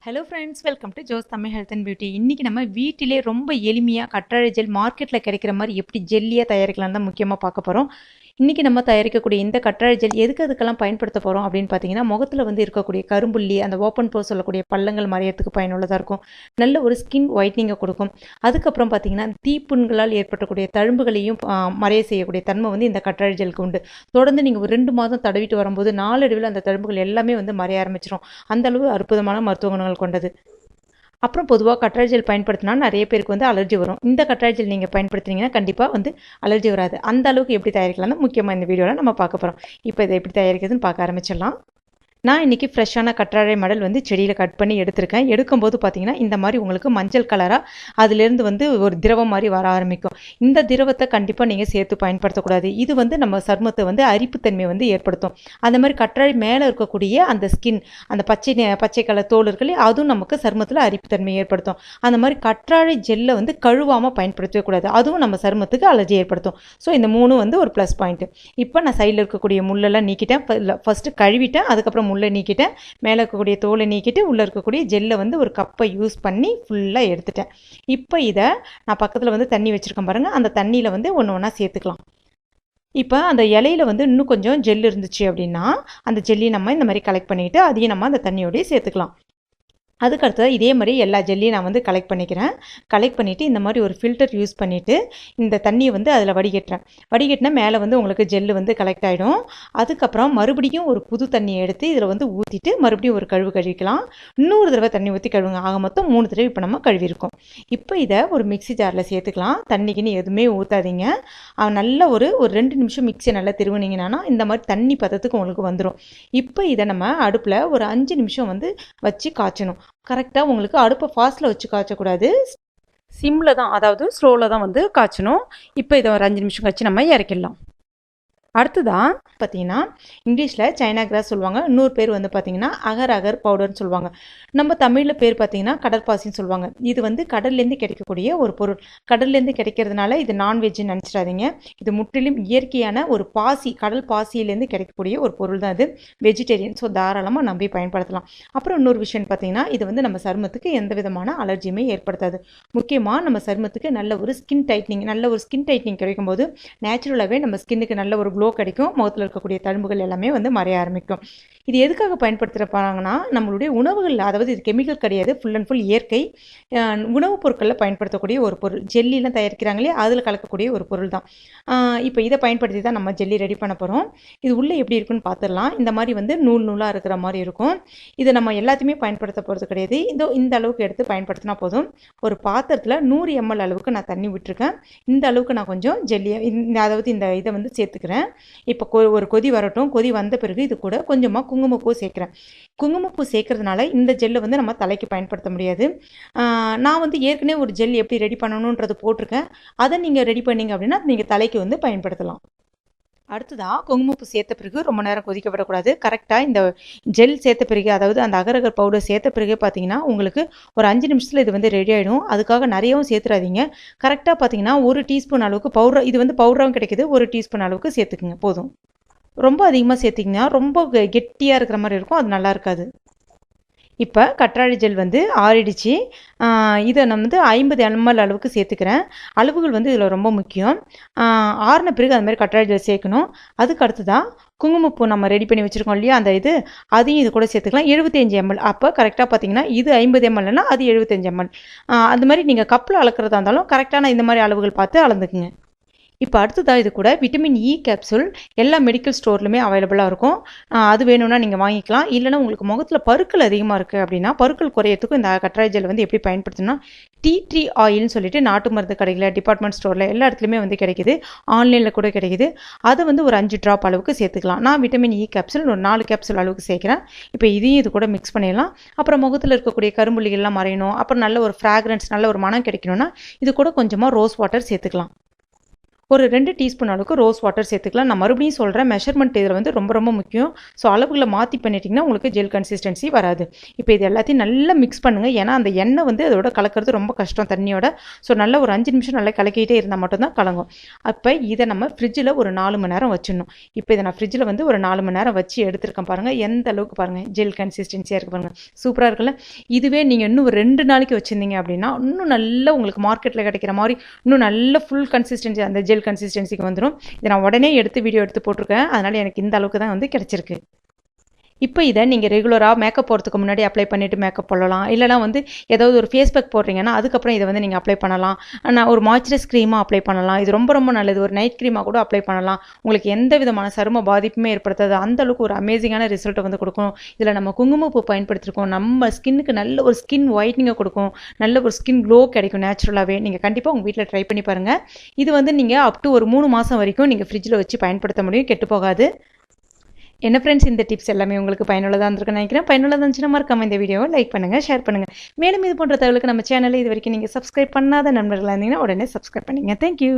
Hello friends, welcome to ஜோஸ் Tamil health and beauty. இன்றைக்கி நம்ம வீட்டிலே ரொம்ப எளிமையாக கற்றாழை ஜெல் மார்க்கெட்டில் கிடைக்கிற மாதிரி எப்படி ஜெல்லியாக தயாரிக்கலாம் தான் முக்கியமாக பார்க்க போகிறோம். இன்றைக்கி நம்ம தயாரிக்கக்கூடிய இந்த கற்றாழை ஜெல் அதுக்கெல்லாம் பயன்படுத்த போகிறோம் அப்படின்னு பார்த்தீங்கன்னா, முகத்தில் இருக்கக்கூடிய கரும்புள்ளி, அந்த ஓப்பன் போர் சொல்லக்கூடிய பள்ளங்கள் மறையறதுக்கு பயனுள்ளதாக இருக்கும். நல்ல ஒரு ஸ்கின் ஒயிட்னிங்கை கொடுக்கும். அதுக்கப்புறம் பார்த்தீங்கன்னா, தீப்புண்களால் ஏற்பட்டக்கூடிய தழும்புகளையும் மறைய செய்யக்கூடிய தன்மை இந்த கற்றாழை ஜெலுக்கு உண்டு. தொடர்ந்து நீங்கள் ஒரு 2 மாதம் தடவிட்டு வரும்போது நாளடைவில் அந்த தழும்புகள் எல்லாமே மறைய ஆரம்பிச்சிடும். அந்தளவு அற்புதமான மருத்துவ குணங்கள் கொண்டது. அப்புறம் பொதுவாக கற்றாழை ஜெல் பயன்படுத்தினா நிறைய பேருக்கு அலர்ஜி வரும். இந்த கற்றாழை ஜெல் நீங்கள் பயன்படுத்துனீங்கன்னா கண்டிப்பாக அலர்ஜி வராது. அந்த அளவுக்கு எப்படி தயாரிக்கலாம்னு முக்கியமாக இந்த வீடியோவில் நம்ம பார்க்க போகிறோம். இப்போ இதை எப்படி தயாரிக்கிறதுன்னு பார்க்க ஆரம்பிச்சிடலாம். நான் இன்றைக்கி ஃப்ரெஷ்ஷான கற்றாழை மடல் செடியில் கட் பண்ணி எடுத்திருக்கேன். எடுக்கும்போது பார்த்தீங்கன்னா இந்த மாதிரி உங்களுக்கு மஞ்சள் கலராக அதுலேருந்து ஒரு திரவம் மாதிரி வர ஆரம்பிக்கும். இந்த திரவத்தை கண்டிப்பாக நீங்கள் சேர்த்து பயன்படுத்தக்கூடாது. இது நம்ம சருமத்தை அரிப்புத்தன்மை ஏற்படுத்தும். அந்த மாதிரி கற்றாழை மேலே இருக்கக்கூடிய அந்த ஸ்கின், அந்த பச்சை கலர் தோல் இருக்குல்லையே, அதுவும் நமக்கு சருமத்தில் அரிப்புத்தன்மை ஏற்படுத்தும். அந்த மாதிரி கற்றாழை ஜெல்லை கழுவாமல் பயன்படுத்தவே கூடாது. அதுவும் நம்ம சருமத்துக்கு அலர்ஜி ஏற்படுத்தும். ஸோ இந்த 3 ஒரு ப்ளஸ் பாயிண்ட்டு. இப்போ நான் சைடில் இருக்கக்கூடிய முள்ளெல்லாம் நீக்கிட்டேன். ஃபஸ்ட்டு கழுவிட்டேன், அதுக்கப்புறம் முள்ளை நீக்கிட்டேன், மேலே இருக்கக்கூடிய தோலை நீக்கிட்டு உள்ளே இருக்கக்கூடிய ஜெல்லை ஒரு கப்பை யூஸ் பண்ணி ஃபுல்லாக எடுத்துட்டேன். இப்போ இதை நான் பக்கத்தில் தண்ணி வச்சுருக்கேன் பாருங்கள். அந்த தண்ணியில் ஒன்று ஒன்றா சேர்த்துக்கலாம். இப்போ அந்த இலையில் இன்னும் கொஞ்சம் ஜெல் இருந்துச்சு அப்படின்னா அந்த ஜெல்லியை நம்ம இந்த மாதிரி கலெக்ட் பண்ணிக்கிட்டு அதையும் நம்ம அந்த தண்ணியோடய சேர்த்துக்கலாம். அதுக்கடுத்தது இதே மாதிரி எல்லா ஜெல்லியும் நான் கலெக்ட் பண்ணிக்கிறேன். கலெக்ட் பண்ணிவிட்டு இந்த மாதிரி ஒரு ஃபில்டர் யூஸ் பண்ணிவிட்டு இந்த தண்ணியை அதில் வடிகட்டுறேன். வடிகட்டினா மேலே உங்களுக்கு ஜெல்லு கலெக்ட் ஆகிடும். அதுக்கப்புறம் மறுபடியும் ஒரு புது தண்ணியை எடுத்து இதில் ஊற்றிட்டு மறுபடியும் ஒரு கழுவிக்கலாம். இன்னொரு தடவை தண்ணி ஊற்றி கழுவுங்க. ஆக மொத்தம் 3 தடவை இப்போ நம்ம கழுவிருக்கோம். இப்போ இதை ஒரு மிக்ஸி ஜாரில் சேர்த்துக்கலாம். தண்ணிக்குன்னு எதுவுமே ஊற்றாதீங்க. நல்லா ஒரு 2 நிமிஷம் மிக்ஸியை நல்லா திருவினீங்கன்னா இந்த மாதிரி தண்ணி பதத்துக்கு உங்களுக்கு வந்துடும். இப்போ இதை நம்ம அடுப்பில் ஒரு 5 நிமிஷம் வச்சு காய்ச்சணும். கரெக்டாக உங்களுக்கு அடுப்பை ஃபாஸ்ட்டில் வச்சு காய்ச்சக்கூடாது, சிம்மில் தான், அதாவது ஸ்லோவில் தான் காய்ச்சணும். இப்போ இதை ஒரு 5 நிமிஷம் கழிச்சு நம்ம இறக்கிடலாம். அடுத்ததான் பார்த்தீங்கன்னா இங்கிலீஷில் சைனா கிராஸ் சொல்லுவாங்க. இன்னொரு பேர் பார்த்தீங்கன்னா அகர் அகர் பவுடர்னு சொல்லுவாங்க. நம்ம தமிழில் பேர் பார்த்தீங்கன்னா கடற்பாசின்னு சொல்லுவாங்க. இது கடல்லேருந்து கிடைக்கக்கூடிய ஒரு பொருள். கடல்லேருந்து கிடைக்கிறதுனால இது நான்வெஜ்ஜுன்னு நினச்சிடாதீங்க. இது முற்றிலும் இயற்கையான ஒரு பாசி, கடல் பாசியிலேருந்து கிடைக்கக்கூடிய ஒரு பொருள் தான் இது. வெஜிடேரியன். ஸோ தாராளமாக நம்பி பயன்படுத்தலாம். அப்புறம் இன்னொரு விஷயம் பார்த்தீங்கன்னா இது நம்ம சருமத்துக்கு எந்த விதமான அலர்ஜியுமே ஏற்படுத்தாது. முக்கியமாக நம்ம சருமத்துக்கு நல்ல ஒரு ஸ்கின் டைட்னிங் கிடைக்கும் போது நேச்சுரலாகவே நம்ம ஸ்கின்னுக்கு நல்ல ஒரு க்ளோ கிடைக்கும். முகத்தில் இருக்கக்கூடிய தழும்புகள் எல்லாமே மறைய ஆரம்பிக்கும். இது எதுக்காக பயன்படுத்துகிறாங்கன்னா நம்மளுடைய உணவுகளில், அதாவது இது கெமிக்கல் கிடையாது, ஃபுல் அண்ட் ஃபுல் இயற்கை உணவுப் பொருட்களில் பயன்படுத்தக்கூடிய ஒரு பொருள். ஜெல்லிலாம் தயாரிக்கிறாங்களே அதில் கலக்கக்கூடிய ஒரு பொருள் தான். இப்போ இதை பயன்படுத்தி தான் நம்ம ஜெல்லி ரெடி பண்ண போகிறோம். இது உள்ளே எப்படி இருக்குன்னு பார்த்துடலாம். இந்த மாதிரி நூலாக இருக்கிற மாதிரி இருக்கும். இதை நம்ம எல்லாத்தையுமே பயன்படுத்த போகிறது கிடையாது. இந்த அளவுக்கு எடுத்து பயன்படுத்தினா போதும். ஒரு பாத்திரத்தில் 100 ml அளவுக்கு நான் தண்ணி விட்டுருக்கேன். இந்த அளவுக்கு நான் கொஞ்சம் ஜெல்லியை அதாவது இந்த இதை சேர்த்துக்கிறேன். இப்போ ஒரு கொதி வரட்டும். கொதி வந்த பிறகு இது கூட கொஞ்சமாக குங்குமப்பூ சேர்க்குறேன். குங்குமப்பூ சேர்க்கறதுனால இந்த ஜெல்லை நம்ம தலைக்கு பயன்படுத்த முடியாது. நான் ஏற்கனவே ஒரு ஜெல் எப்படி ரெடி பண்ணணுன்றது போட்டிருக்கேன். அதை நீங்கள் ரெடி பண்ணீங்க அப்படின்னா நீங்கள் தலைக்கு பயன்படுத்தலாம். அடுத்ததாக குங்குமப்பூ சேர்த்த பிறகு ரொம்ப நேரம் கொதிக்க விடக்கூடாது. கரெக்டாக இந்த ஜெல் சேர்த்த பிறகு, அதாவது அந்த அகரகர் பவுடர் சேர்த்த பிறகு பார்த்தீங்கன்னா உங்களுக்கு ஒரு 5 நிமிஷத்தில் இது ரெடி ஆகிடும். அதுக்காக நிறையவும் சேர்த்துறாதீங்க. கரெக்டாக பார்த்தீங்கன்னா 1 டீஸ்பூன் அளவுக்கு பவுடர், இது பவுடராகவும் கிடைக்கிது, 1 டீஸ்பூன் அளவுக்கு சேர்த்துக்குங்க போதும். ரொம்ப அதிகமாக சேர்த்திங்கன்னா ரொம்ப கெட்டியாக இருக்கிற மாதிரி இருக்கும், அது நல்லா இருக்காது. இப்போ கற்றாழை ஜெல் ஆறிடுச்சு. இதை நான் 50 ml அளவுக்கு சேர்த்துக்கிறேன். அளவுகள் இதில் ரொம்ப முக்கியம். ஆறின பிறகு அது மாதிரி கற்றாழை ஜெல் சேர்க்கணும். அதுக்கு அடுத்ததாக குங்குமப்பூ நம்ம ரெடி பண்ணி வச்சுருக்கோம் இல்லையா, அந்த அதையும் இது கூட சேர்த்துக்கலாம். 75 ml. அப்போ கரெக்டாக பார்த்தீங்கன்னா இது 50 mlனா அது 75 ml. அந்த மாதிரி நீங்கள் கப்பில் அளக்கிறதா இருந்தாலும் கரெக்டான இந்த மாதிரி அளவுகள் பார்த்து அளந்துக்குங்க. இப்போ அடுத்ததாக இது கூட விட்டமின் இ கேப்சூல் எல்லா மெடிக்கல் ஸ்டோர்லையுமே அவைலபிளாக இருக்கும். அது வேணும்னா நீங்கள் வாங்கிக்கலாம். இல்லைனா உங்களுக்கு முகத்தில் பருக்கள் அதிகமாக இருக்குது அப்படின்னா பருக்கள் குறையத்துக்கும் இந்த கற்றாழை ஜெல் எப்படி பயன்படுத்தணும்னா, டீ ஆயில்னு சொல்லிட்டு நாட்டு மருந்து கடைகளில், டிபார்ட்மெண்ட் ஸ்டோரில் எல்லா இடத்துலையுமே கிடைக்குது. ஆன்லைனில் கூட கிடைக்குது. அதை ஒரு 5 ட்ராப் அளவுக்கு சேர்த்துக்கலாம். நான் விட்டமின் இ கேப்சூல் ஒரு 4 கேப்சூல் அளவுக்கு சேர்க்குறேன். இப்போ இதையும் இது கூட மிக்ஸ் பண்ணிடலாம். அப்புறம் முகத்தில் இருக்கக்கூடிய கரும்புள்ளிகள்லாம் மறையணும், அப்புறம் நல்ல ஒரு ஃப்ராக்ரன்ஸ், நல்ல ஒரு மனம் கிடைக்கணும்னா இது கூட கொஞ்சமாக ரோஸ் வாட்டர் சேர்த்துக்கலாம். ஒரு 2 டீஸ்பூன் அளவுக்கு ரோஸ் வாட்டர் சேர்த்துக்கலாம். நான் மறுபடியும் சொல்கிறேன், மெஷர்மெண்ட் இதில் வந்து ரொம்ப ரொம்ப முக்கியம். ஸோ அளவுகளை மாற்றி பண்ணிட்டிங்கன்னா உங்களுக்கு ஜெல் கன்சிஸ்டன்சி வராது. இப்போ இது எல்லாத்தையும் நல்லா மிக்ஸ் பண்ணுங்கள். ஏன்னா அந்த எண்ணெய் வந்து அதோட கலக்கிறது ரொம்ப கஷ்டம் தண்ணியோட. ஸோ நல்லா ஒரு 5 நிமிஷம் நல்லா கலக்கிட்டே இருந்தால் மட்டும்தான் கலங்கும். அப்போ இதை நம்ம ஃப்ரிட்ஜில் ஒரு 4 மணி நேரம் வச்சிடணும். இப்போ இதை நான் ஃப்ரிட்ஜில் வந்து ஒரு 4 மணி நேரம் வச்சு எடுத்துருக்கேன் பாருங்கள். எந்த அளவுக்கு பாருங்கள் ஜெல் கன்சிஸ்டன்சியாக இருக்குது பாருங்கள், சூப்பராக இருக்குல்ல. இதுவே நீங்கள் இன்னும் ஒரு 2 நாளைக்கு வச்சுருந்தீங்க அப்படின்னா இன்னும் நல்லா உங்களுக்கு மார்க்கெட்டில் கிடைக்கிற மாதிரி இன்னும் நல்ல ஃபுல் கன்சிஸ்டன்சி அந்த ஜெல் கன்சிஸ்டன்சிக்கு வந்துடும். இதை நான் உடனே வீடியோ எடுத்து போட்டிருக்கேன். அதனால் எனக்கு இந்த அளவுக்கு தான் வந்து கிடச்சிருக்கு. இப்போ இதை நீங்கள் ரெகுலராக மேக்கப் போகிறதுக்கு முன்னாடி அப்ளை பண்ணிவிட்டு மேக்கப் போடலாம். இல்லைனா வந்து ஏதாவது ஒரு ஃபேஸ் பேக் போடுறீங்கன்னா அதுக்கப்புறம் இதை வந்து நீங்கள் அப்ளை பண்ணலாம். ஆனால் ஒரு மாய்ஸ்சரைஸ் க்ரீமாக அப்ளை பண்ணலாம். இது ரொம்ப ரொம்ப நல்லது. ஒரு நைட் க்ரீமாக கூட அப்ளை பண்ணலாம். உங்களுக்கு எந்த விதமான சரும பாதிப்புமே ஏற்படுத்தாது. அந்தளவுக்கு ஒரு அமேசிங்கான ரிசல்ட்டை வந்து கொடுக்கும். இதில் நம்ம குங்குமப்பூ பயன்படுத்திருக்கோம். நம்ம ஸ்கின்னுக்கு நல்ல ஒரு ஸ்கின் ஒயிட்னிங்கை கொடுக்கும். நல்ல ஒரு ஸ்கின் க்ளோ கிடைக்கும் நேச்சுரலாகவே. நீங்கள் கண்டிப்பாக உங்கள் வீட்டில் ட்ரை பண்ணி பாருங்கள். இது வந்து நீங்கள் அப் டு ஒரு 3 மாதம் வரைக்கும் நீங்கள் ஃப்ரிட்ஜில் வச்சு பயன்படுத்த முடியும், கெட்டு போகாது. என்ன ஃப்ரெண்ட்ஸ், இந்த டிப்ஸ் எல்லாமே உங்களுக்கு பயனுள்ளதாக இருந்திருக்குன்னு நினைக்கிறேன். பயனுள்ளதாக இருந்துச்சுன்னா மறக்காம இந்த வீடியோவை லைக் பண்ணுங்கள், ஷேர் பண்ணுங்கள். மேலும் இது போன்ற தகவலுக்கு நம்ம சேனலை இது வரைக்கும் நீங்கள் சப்ஸ்கிரைப் பண்ணாத நண்பர்களாக இருந்தீங்கன்னா உடனே சப்ஸ்கிரைப் பண்ணுங்கள். தேங்க்யூ.